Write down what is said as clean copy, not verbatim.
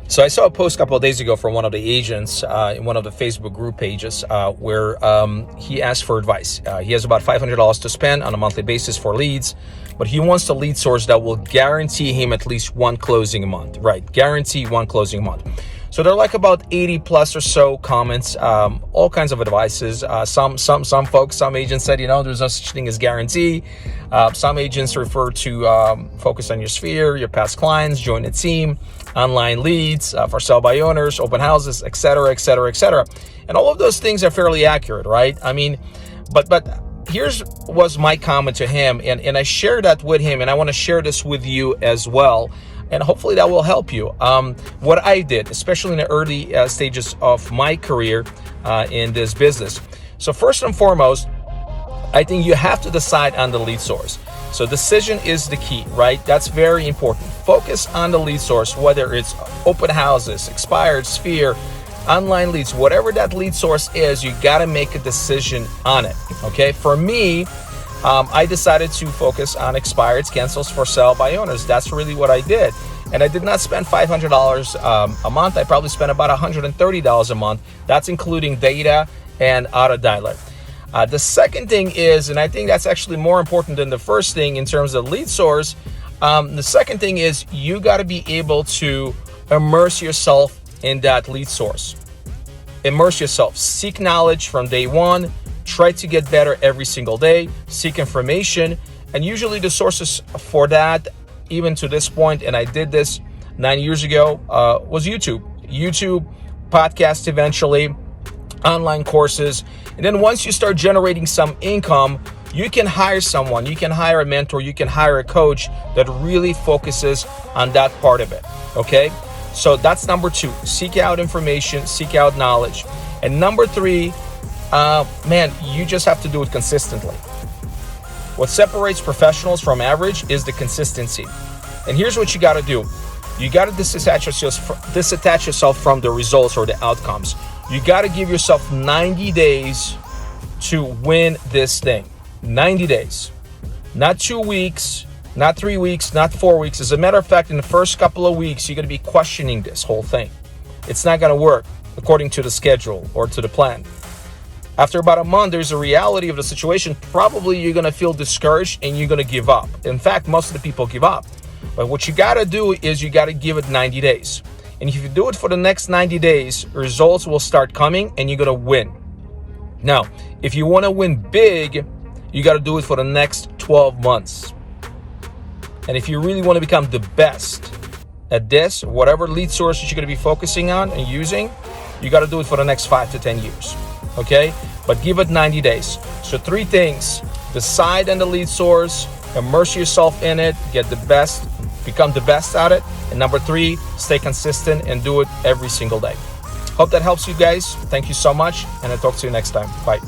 So I saw a post a couple of days ago from one of the agents in one of the Facebook group pages where he asked for advice. He has about $500 to spend on a monthly basis for leads, but he wants a lead source that will guarantee him at least one closing a month, right? Guarantee one closing a month. So there are like about 80 plus or so comments, all kinds of advices. Some folks, some agents said, there's no such thing as guarantee. Some agents refer to focus on your sphere, your past clients, join a team, online leads for sell by owners, open houses, etc., etc., etc. And all of those things are fairly accurate, right? I mean, but here's was my comment to him, and I shared that with him, and I want to share this with you as well. And hopefully that will help you. What I did, especially in the early stages of my career in this business. So first and foremost, I think you have to decide on the lead source. So decision is the key, right? That's very important. Focus on the lead source, whether it's open houses, expired, sphere, online leads, whatever that lead source is, you got to make a decision on it. Okay. For me, I decided to focus on expireds, cancels for sale by owners. That's really what I did. And I did not spend $500 a month. I probably spent about $130 a month. That's including data and auto dialer. The second thing is, and I think that's actually more important than the first thing in terms of lead source, the second thing is you got to be able to immerse yourself in that lead source. Immerse yourself. Seek knowledge from day one. Try to get better every single day, seek information, and usually the sources for that, even to this point, and I did this 9 years ago, was YouTube, podcasts eventually, online courses. And then once you start generating some income, you can hire someone, you can hire a mentor, you can hire a coach that really focuses on that part of it, okay? So that's number 2, seek out information, seek out knowledge. And number 3, you just have to do it consistently. What separates professionals from average is the consistency. And here's what you got to do. You got to disattach yourself from the results or the outcomes. You got to give yourself 90 days to win this thing. 90 days. Not 2 weeks, not 3 weeks, not 4 weeks. As a matter of fact, in the first couple of weeks, you're going to be questioning this whole thing. It's not going to work according to the schedule or to the plan. After about a month, there's a reality of the situation. Probably you're going to feel discouraged and you're going to give up. In fact, most of the people give up. But what you got to do is you got to give it 90 days. And if you do it for the next 90 days, results will start coming and you're going to win. Now, if you want to win big, you got to do it for the next 12 months. And if you really want to become the best at this, whatever lead sources you're going to be focusing on and using, you got to do it for the next 5 to 10 years. Okay, but give it 90 days. So 3 things: decide on the lead source, immerse yourself in it, get the best, become the best at it. And number 3, stay consistent and do it every single day. Hope that helps you guys. Thank you so much, and I'll talk to you next time. Bye.